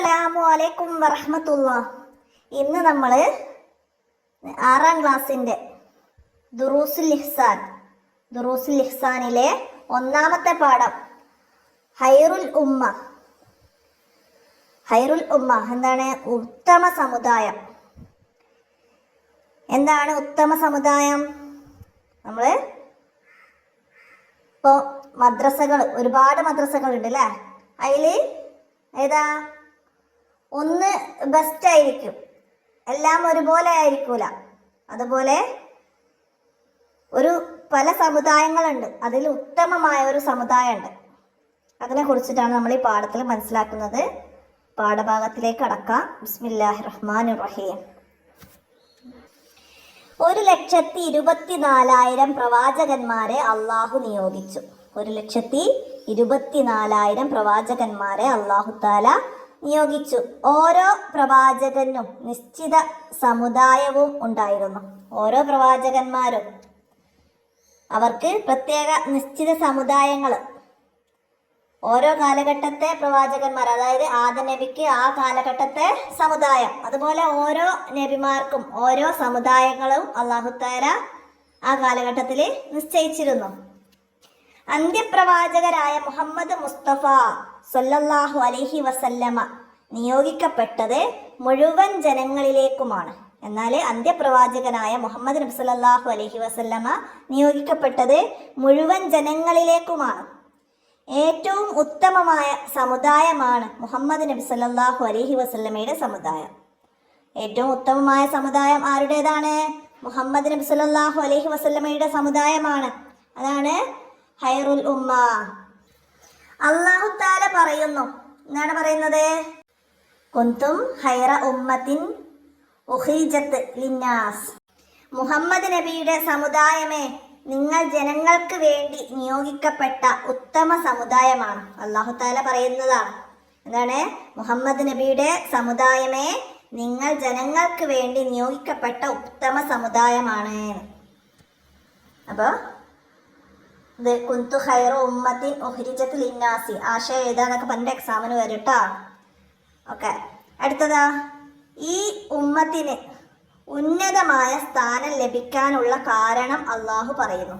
അസ്സലാമു അലൈക്കും വറഹ്മത്തുള്ളാഹ്. ഇന്ന് നമ്മൾ 6ാം ക്ലാസ്സിൻ്റെ ദുറൂസുൽ ഇഹ്സാനിലെ 1ാമത്തെ പാഠം ഹൈറുൽ ഉമ്മ എന്താണ്? ഉത്തമ സമുദായം. എന്താണ് ഉത്തമ സമുദായം? നമ്മൾ ഇപ്പോൾ ഒരുപാട് മദ്രസകളുണ്ട് അല്ലേ? അതിൽ ഏതാ ഒന്ന് ബെസ്റ്റ് ആയിരിക്കും, എല്ലാം ഒരുപോലെ ആയിരിക്കൂല. അതുപോലെ പല സമുദായങ്ങളുണ്ട്, അതിൽ ഉത്തമമായ ഒരു സമുദായമുണ്ട്. അതിനെ കുറിച്ചിട്ടാണ് നമ്മൾ ഈ പാഠത്തിൽ മനസ്സിലാക്കുന്നത്. പാഠഭാഗത്തിലേക്ക് കടക്കാം. ബിസ്മില്ലാഹിർ റഹ്മാനിർ റഹീം. 1,24,000 പ്രവാചകന്മാരെ അള്ളാഹു നിയോഗിച്ചു. 1,24,000 പ്രവാചകന്മാരെ അള്ളാഹു താല നിയോഗിച്ചു. ഓരോ പ്രവാചകനും നിശ്ചിത സമുദായവും ഉണ്ടായിരുന്നു. ഓരോ പ്രവാചകന്മാരും അവർക്ക് പ്രത്യേക നിശ്ചിത സമുദായങ്ങൾ, ഓരോ കാലഘട്ടത്തെ പ്രവാചകന്മാർ, അതായത് ആദം നബിക്ക് ആ കാലഘട്ടത്തെ സമുദായം, അതുപോലെ ഓരോ നബിമാർക്കും ഓരോ സമുദായങ്ങളും അല്ലാഹു തആല ആ കാലഘട്ടത്തിൽ നിശ്ചയിച്ചിരുന്നു. അന്ത്യപ്രവാചകരായ മുഹമ്മദ് മുസ്തഫ സല്ലല്ലാഹു അലൈഹി വസല്ലമ നിയോഗിക്കപ്പെട്ടത് മുഴുവൻ ജനങ്ങളിലേക്കുമാണ്. എന്നാൽ അന്ത്യപ്രവാചകനായ മുഹമ്മദ് നബി സല്ലല്ലാഹു അലൈഹി വസല്ലമ നിയോഗിക്കപ്പെട്ടത് മുഴുവൻ ജനങ്ങളിലേക്കുമാണ്. ഏറ്റവും ഉത്തമമായ സമുദായമാണ് മുഹമ്മദ് നബി സല്ലല്ലാഹു അലൈഹി വസല്ലമയുടെ സമുദായം. ഏറ്റവും ഉത്തമമായ സമുദായം ആരുടേതാണ്? മുഹമ്മദ് നബി സല്ലല്ലാഹു അലൈഹി വസല്ലമയുടെ സമുദായമാണ്. അതാണ് ഹൈറുൽ ഉമ്മ. അല്ലാഹു തആല പറയുന്നു, എന്താണ് പറയുന്നത്? കുന്തും ഹൈറ ഉമ്മത്തിൻ ഉഖ്രിജത് ലിന്നാസ്. മുഹമ്മദ് നബിയുടെ സമുദായമേ, നിങ്ങൾ ജനങ്ങൾക്ക് വേണ്ടി നിയോഗിക്കപ്പെട്ട ഉത്തമ സമുദായമാണ്. അല്ലാഹു തആല പറയുന്നതാണ്. എന്താണ്? മുഹമ്മദ് നബിയുടെ സമുദായമേ, നിങ്ങൾ ജനങ്ങൾക്ക് വേണ്ടി നിയോഗിക്കപ്പെട്ട ഉത്തമ സമുദായമാണ്. അപ്പോൾ ഇത് കുന്തു ഖൈറ ഉമ്മത്തിൻ ഉഖ്രിജത് ലിന്നാസി, ആശയം എഴുതാന്നൊക്കെ പറഞ്ഞ എക്സാമിന് വരും കേട്ടോ. ഓക്കെ, അടുത്തതാ, ഈ ഉമ്മത്തിന് ഉന്നതമായ സ്ഥാനം ലഭിക്കാനുള്ള കാരണം അള്ളാഹു പറയുന്നു.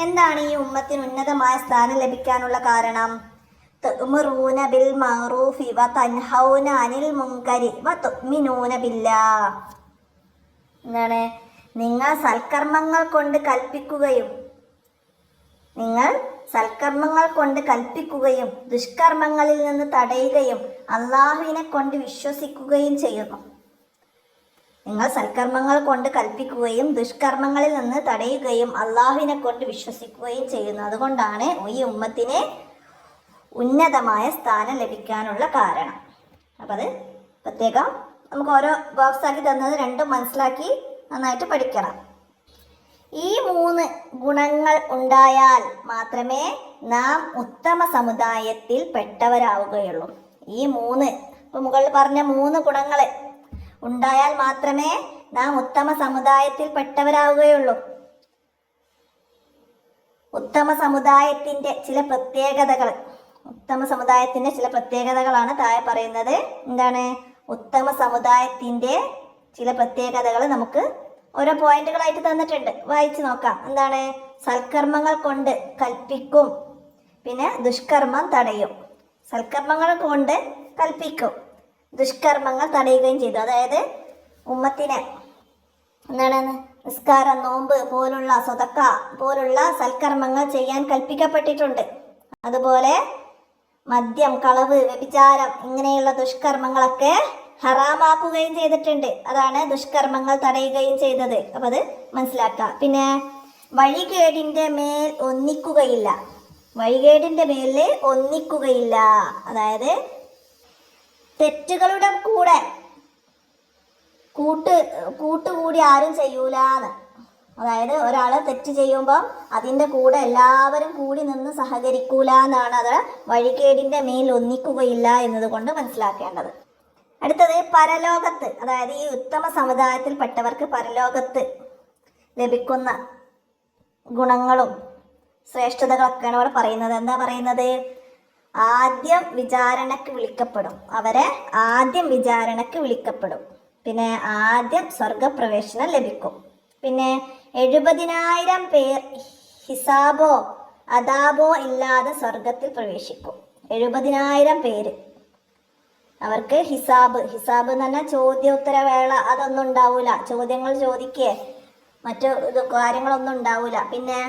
എന്താണ് ഈ ഉമ്മത്തിന് ഉന്നതമായ സ്ഥാനം ലഭിക്കാനുള്ള കാരണം? തഅ്മുറൂന ബിൽ മഅറൂഫി വ തൻഹൗന അനിൽ മുൻകരി വ തുഅ്മിനൂന ബില്ലാഹ്. എന്താണ്? നിങ്ങൾ സൽക്കർമ്മങ്ങൾ കൊണ്ട് കൽപ്പിക്കുകയും ദുഷ്കർമ്മങ്ങളിൽ നിന്ന് തടയുകയും അള്ളാഹുവിനെ കൊണ്ട് വിശ്വസിക്കുകയും ചെയ്യുന്നു. നിങ്ങൾ സൽക്കർമ്മങ്ങൾ കൊണ്ട് കൽപ്പിക്കുകയും ദുഷ്കർമ്മങ്ങളിൽ നിന്ന് തടയുകയും അള്ളാഹുവിനെ കൊണ്ട് വിശ്വസിക്കുകയും ചെയ്യുന്നു. അതുകൊണ്ടാണ് ഈ ഉമ്മത്തിന് ഉന്നതമായ സ്ഥാനം ലഭിക്കാനുള്ള കാരണം. അപ്പം അത് പ്രത്യേകം നമുക്ക് ഓരോ ബോക്സ് ആക്കി തന്നത് രണ്ടും മനസ്സിലാക്കി നന്നായിട്ട് പഠിക്കണം. ഈ 3 ഗുണങ്ങൾ ഉണ്ടായാൽ മാത്രമേ നാം ഉത്തമ സമുദായത്തിൽ പെട്ടവരാവുകയുള്ളൂ. ഈ 3, ഇപ്പം മുകളിൽ പറഞ്ഞ 3 ഗുണങ്ങൾ ഉണ്ടായാൽ മാത്രമേ നാം ഉത്തമ സമുദായത്തിൽ പെട്ടവരാവുകയുള്ളൂ. ഉത്തമ സമുദായത്തിൻ്റെ ചില പ്രത്യേകതകളാണ് താഴെ പറയുന്നത്. എന്താണ്? ഉത്തമ സമുദായത്തിൻ്റെ ചില പ്രത്യേകതകൾ നമുക്ക് ഓരോ പോയിന്റുകളായിട്ട് തന്നിട്ടുണ്ട്, വായിച്ചു നോക്കാം. എന്താണ്? സൽക്കർമ്മങ്ങൾ കൊണ്ട് കൽപ്പിക്കും, പിന്നെ ദുഷ്കർമ്മം തടയും. സൽക്കർമ്മങ്ങൾ കൊണ്ട് കൽപ്പിക്കും, ദുഷ്കർമ്മങ്ങൾ തടയുകയും ചെയ്തു. അതായത് ഉമ്മത്തിനെ എന്താണ്? നിസ്കാരം, നോമ്പ് പോലുള്ള സ്വതക്ക പോലുള്ള സൽക്കർമ്മങ്ങൾ ചെയ്യാൻ കൽപ്പിക്കപ്പെട്ടിട്ടുണ്ട്. അതുപോലെ മദ്യം, കളവ്, വ്യഭിചാരം ഇങ്ങനെയുള്ള ദുഷ്കർമ്മങ്ങളൊക്കെ ഹറാമാക്കുകയും ചെയ്തിട്ടുണ്ട്. അതാണ് ദുഷ്കർമ്മങ്ങൾ തടയുകയും ചെയ്തത്. അപ്പം അത് മനസ്സിലാക്കാം. പിന്നെ വഴികേടിൻ്റെ മേൽ ഒന്നിക്കുകയില്ല. അതായത് തെറ്റുകളുടെ കൂടെ കൂട്ടുകൂടി ആരും ചെയ്യൂലാന്ന്. അതായത് ഒരാൾ തെറ്റ് ചെയ്യുമ്പം അതിൻ്റെ കൂടെ എല്ലാവരും കൂടി നിന്ന് സഹകരിക്കൂല എന്നാണ് അത് വഴികേടിൻ്റെ മേൽ ഒന്നിക്കുകയില്ല എന്നതുകൊണ്ട് മനസ്സിലാക്കേണ്ടത്. അടുത്തത് പരലോകത്ത്, അതായത് ഈ ഉത്തമ സമുദായത്തിൽപ്പെട്ടവർക്ക് പരലോകത്ത് ലഭിക്കുന്ന ഗുണങ്ങളും ശ്രേഷ്ഠതകളൊക്കെയാണ് അവിടെ പറയുന്നത്. എന്താ പറയുന്നത്? ആദ്യം വിചാരണക്ക് വിളിക്കപ്പെടും. അവരെ ആദ്യം വിചാരണക്ക് വിളിക്കപ്പെടും. പിന്നെ ആദ്യം സ്വർഗപ്രവേശനം ലഭിക്കും. പിന്നെ 70,000 പേർ ഹിസാബോ അദാബോ ഇല്ലാതെ സ്വർഗത്തിൽ പ്രവേശിക്കും. 70,000 പേര്. അവർക്ക് ഹിസാബ് എന്ന് പറഞ്ഞാൽ ചോദ്യോത്തരവേള അതൊന്നും ഉണ്ടാവൂല. ചോദ്യങ്ങൾ ചോദിക്കേ മറ്റു കാര്യങ്ങളൊന്നും ഉണ്ടാവൂല. പിന്നെ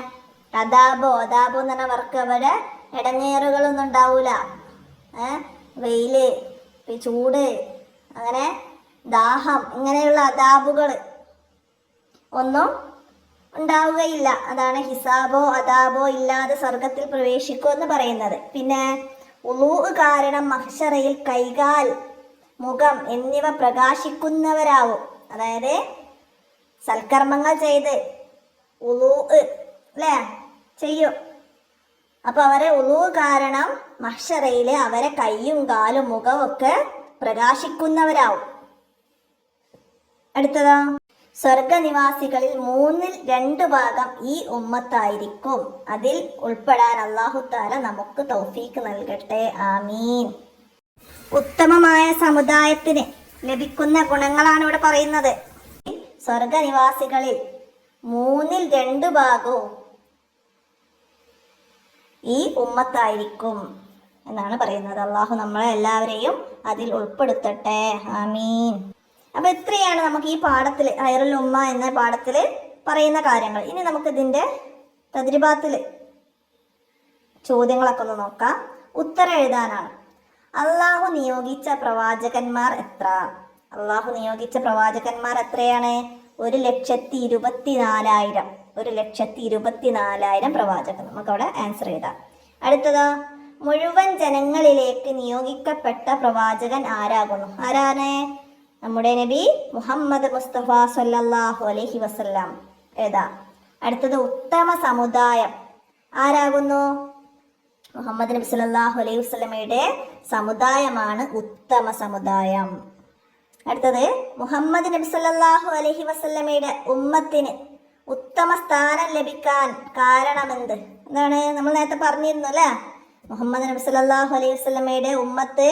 അദാബോ എന്ന് പറഞ്ഞാൽ അവർക്ക് അവരെ ഇടങ്ങേറുകളൊന്നും ഉണ്ടാവൂല. വെയില്, ചൂട്, അങ്ങനെ ദാഹം, ഇങ്ങനെയുള്ള അദാബുകൾ ഒന്നും ഉണ്ടാവുകയില്ല. അതാണ് ഹിസാബോ അദാബോ ഇല്ലാതെ സ്വർഗത്തിൽ പ്രവേശിക്കുമെന്ന് പറയുന്നത്. പിന്നെ ഉളൂ കാരണം മഹ്ശറയിൽ കൈകാൽ, മുഖം എന്നിവ പ്രകാശിക്കുന്നവരാവും. അതായത് സൽക്കർമ്മങ്ങൾ ചെയ്ത് ഉളൂ അല്ലേ ചെയ്യും. അപ്പൊ അവരെ ഉളൂ കാരണം മഹ്ശറയില് അവരെ കൈയും കാലും മുഖവും ഒക്കെ പ്രകാശിക്കുന്നവരാവും. അടുത്തതാ, സ്വർഗനിവാസികളിൽ 2/3 ഭാഗം ഈ ഉമ്മത്തായിരിക്കും. അതിൽ ഉൾപ്പെടാൻ അല്ലാഹു തആല നമുക്ക് തൗഫീക്ക് നൽകട്ടെ. ആമീൻ. ഉത്തമമായ സമുദായത്തിന് ലഭിക്കുന്ന ഗുണങ്ങളാണ് ഇവിടെ പറയുന്നത്. സ്വർഗനിവാസികളിൽ 2/3 ഭാഗവും ഈ ഉമ്മത്തായിരിക്കും എന്നാണ് പറയുന്നത്. അല്ലാഹു നമ്മളെ എല്ലാവരെയും അതിൽ ഉൾപ്പെടുത്തട്ടെ. ആമീൻ. അപ്പൊ ഇത്രയാണ് നമുക്ക് ഈ പാഠത്തിൽ, ഖൈറുൽ ഉമ്മ എന്ന പാഠത്തിൽ പറയുന്ന കാര്യങ്ങൾ. ഇനി നമുക്ക് ഇതിന്റെ തദ്രിബാത്തിൽ ചോദ്യങ്ങളൊക്കെ ഒന്ന് നോക്കാം. ഉത്തരം എഴുതാനാണ്. അള്ളാഹു നിയോഗിച്ച പ്രവാചകന്മാർ എത്ര? അള്ളാഹു നിയോഗിച്ച പ്രവാചകന്മാർ എത്രയാണ്? 1,24,000. 1,24,000 പ്രവാചകർ. നമുക്കവിടെ ആൻസർ എഴുതാം. അടുത്തതോ, മുഴുവൻ ജനങ്ങളിലേക്ക് നിയോഗിക്കപ്പെട്ട പ്രവാചകൻ ആരാകുന്നു? ആരാണ്? നമ്മുടെ നബി മുഹമ്മദ് മുസ്തഫ സല്ലല്ലാഹു അലൈഹി വസല്ലം. ഏതാ? അടുത്തത്, ഉത്തമ സമുദായം ആരാകുന്നു? മുഹമ്മദ് നബി സല്ലല്ലാഹു അലൈഹി വസല്ലമയുടെ സമുദായമാണ് ഉത്തമ സമുദായം. അടുത്തത്, മുഹമ്മദ് നബി സല്ലല്ലാഹു അലൈഹി വസല്ലമയുടെ ഉമ്മത്തിന് ഉത്തമ സ്ഥാനം ലഭിക്കാൻ കാരണമെന്ത്? എന്താണ്? നമ്മൾ നേരത്തെ പറഞ്ഞിരുന്നു അല്ലേ? മുഹമ്മദ് നബി സല്ലല്ലാഹു അലൈഹി വസല്ലമയുടെ ഉമ്മത്ത്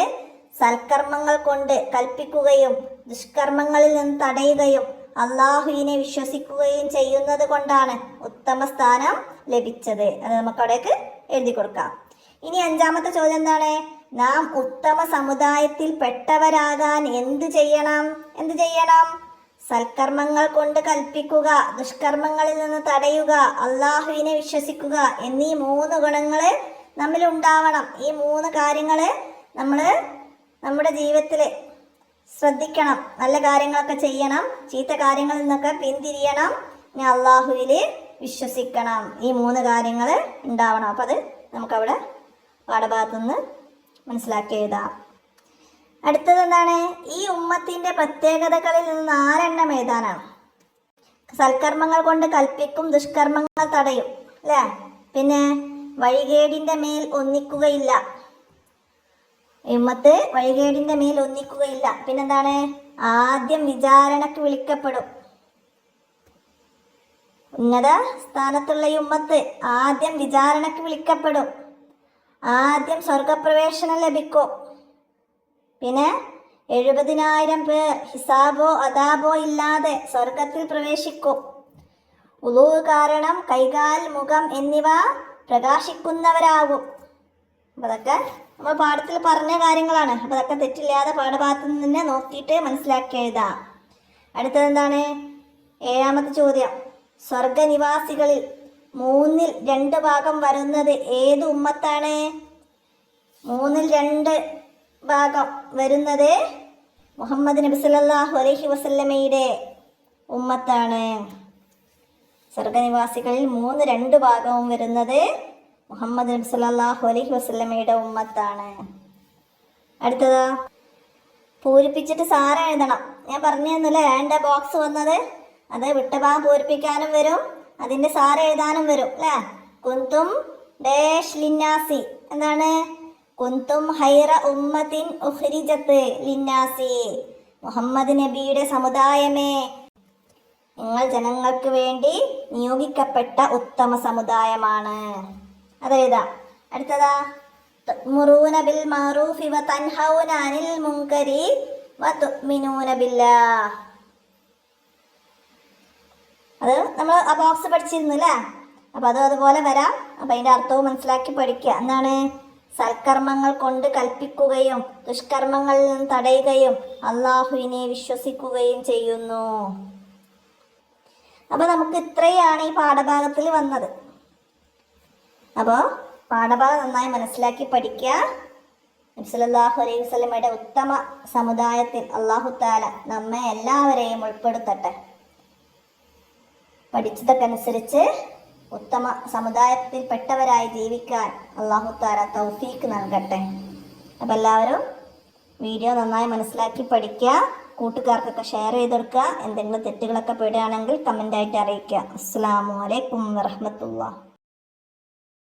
സൽക്കർമ്മങ്ങൾ കൊണ്ട് കൽപ്പിക്കുകയും ദുഷ്കർമ്മങ്ങളിൽ നിന്ന് തടയുകയും അള്ളാഹുവിനെ വിശ്വസിക്കുകയും ചെയ്യുന്നത് കൊണ്ടാണ് ഉത്തമ സ്ഥാനം ലഭിച്ചത്. അത് നമുക്ക് അവിടേക്ക് എഴുതി കൊടുക്കാം. ഇനി 5ാമത്തെ ചോദ്യം എന്താണ്? നാം ഉത്തമ സമുദായത്തിൽ പെട്ടവരാകാൻ എന്ത് ചെയ്യണം? സൽക്കർമ്മങ്ങൾ കൊണ്ട് കൽപ്പിക്കുക, ദുഷ്കർമ്മങ്ങളിൽ നിന്ന് തടയുക, അള്ളാഹുവിനെ വിശ്വസിക്കുക എന്നീ 3 ഗുണങ്ങൾ നമ്മിൽ ഉണ്ടാവണം. ഈ 3 കാര്യങ്ങൾ നമ്മൾ നമ്മുടെ ജീവിതത്തിൽ ശ്രദ്ധിക്കണം. നല്ല കാര്യങ്ങളൊക്കെ ചെയ്യണം, ചീത്ത കാര്യങ്ങളിൽ നിന്നൊക്കെ പിന്തിരിയണം, ഇനി അള്ളാഹുവിൽ വിശ്വസിക്കണം. ഈ 3 കാര്യങ്ങൾ ഉണ്ടാവണം. അപ്പം അത് നമുക്കവിടെ പാഠഭാഗത്തു നിന്ന് മനസ്സിലാക്കി എഴുതാം. അടുത്തത് എന്താണ്? ഈ ഉമ്മത്തിൻ്റെ പ്രത്യേകതകളിൽ നിന്ന് 4 എഴുതാനാണ്. സൽക്കർമ്മങ്ങൾ കൊണ്ട് കൽപ്പിക്കും, ദുഷ്കർമ്മങ്ങൾ തടയും അല്ലേ? പിന്നെ വഴികേടിൻ്റെ മേൽ ഒന്നിക്കുകയില്ല. ഉമ്മത്ത് വഴികേടിൻ്റെ മേൽ ഒന്നിക്കുകയില്ല. പിന്നെന്താണ്? ആദ്യം വിചാരണക്ക് വിളിക്കപ്പെടും. ഉന്നത സ്ഥാനത്തുള്ള ഈ ഉമ്മത്ത് ആദ്യം വിചാരണക്ക് വിളിക്കപ്പെടും. ആദ്യം സ്വർഗപ്രവേശനം ലഭിക്കും. പിന്നെ 70,000 പേർ ഹിസാബോ അദാബോ ഇല്ലാതെ സ്വർഗത്തിൽ പ്രവേശിക്കും. ഉളൂ കാരണം കൈകാൽ, മുഖം എന്നിവ പ്രകാശിക്കുന്നവരാകും. അപ്പം അതൊക്കെ നമ്മൾ പാഠത്തിൽ പറഞ്ഞ കാര്യങ്ങളാണ്. അപ്പം അതൊക്കെ തെറ്റില്ലാതെ പാഠഭാഗത്ത് നിന്ന് തന്നെ നോക്കിയിട്ട് മനസ്സിലാക്കി എഴുതാം. അടുത്തത് എന്താണ്? 7ാമത്തെ ചോദ്യം. സ്വർഗനിവാസികളിൽ 2/3 ഭാഗം വരുന്നത് ഏത് ഉമ്മത്താണ്? 2/3 ഭാഗം വരുന്നത് മുഹമ്മദ് നബി സല്ലല്ലാഹു അലൈഹി വസല്ലമയുടെ ഉമ്മത്താണ്. സ്വർഗനിവാസികളിൽ 2/3 ഭാഗവും വരുന്നത് മുഹമ്മദ് നബി സല്ലല്ലാഹു അലൈഹി വസല്ലമയുടെ ഉമ്മത്താണ്. അടുത്തതാ, പൂരിപ്പിച്ചിട്ട് സാര എഴുതണം. ഞാൻ പറഞ്ഞു തന്നല്ലേ 2 ബോക്സ് വന്നത്. അത് വിട്ട ഭാഗം പൂരിപ്പിക്കാനും വരും, അതിൻ്റെ സാര എഴുതാനും വരും അല്ലേ? കുന്തും ഡാഷ് ലിന്നാസി. എന്താണ്? കുന്തും ഹൈറ ഉമ്മത്തിൻ ഉഖ്രിജത്ത് ലിന്നാസി. മുഹമ്മദ് നബിയുടെ സമുദായമേ, നിങ്ങൾ ജനങ്ങൾക്ക് വേണ്ടി നിയോഗിക്കപ്പെട്ട ഉത്തമ സമുദായമാണ്. അതെഴുതാം. അടുത്തതാ, തഅ്മുറൂന ബിൽ മഅറൂഫി വതൻഹൗന അനിൽ മുൻകരി വതുഅ്മിനൂന ബില്ലാഹ്. അത് നമ്മൾ ആ ബോക്സ് പഠിച്ചിരുന്നു അല്ലേ? അപ്പം അതുപോലെ വരാം. അപ്പം അതിൻ്റെ അർത്ഥവും മനസ്സിലാക്കി പഠിക്കുക. എന്താണ്? സൽക്കർമ്മങ്ങൾ കൊണ്ട് കൽപ്പിക്കുകയും ദുഷ്കർമ്മങ്ങളിൽ നിന്ന് തടയുകയും അള്ളാഹുവിനെ വിശ്വസിക്കുകയും ചെയ്യുന്നു. അപ്പോൾ നമുക്ക് ഇത്രയാണ് ഈ പാഠഭാഗത്തിൽ വന്നത്. അപ്പോൾ പാഠഭാഗം നന്നായി മനസ്സിലാക്കി പഠിക്കുക. നബി സല്ലല്ലാഹു അലൈഹി വസല്ലമയുടെ ഉത്തമ സമുദായത്തിൽ അല്ലാഹു തആല നമ്മെ എല്ലാവരെയും ഉൾപ്പെടുത്തട്ടെ. പഠിച്ചതൊക്കെ അനുസരിച്ച് ഉത്തമ സമുദായത്തിൽപ്പെട്ടവരായി ജീവിക്കാൻ അല്ലാഹു തആല തൗഫീക്ക് നൽകട്ടെ. അപ്പോൾ എല്ലാവരും വീഡിയോ നന്നായി മനസ്സിലാക്കി പഠിക്കുക. കൂട്ടുകാർക്കൊക്കെ ഷെയർ ചെയ്തെടുക്കുക. എന്തെങ്കിലും തെറ്റുകളൊക്കെ പെടുകയാണെങ്കിൽ കമൻ്റായിട്ട് അറിയിക്കുക. അസ്സലാമു അലൈക്കും വറഹ്മത്തുള്ളാഹി.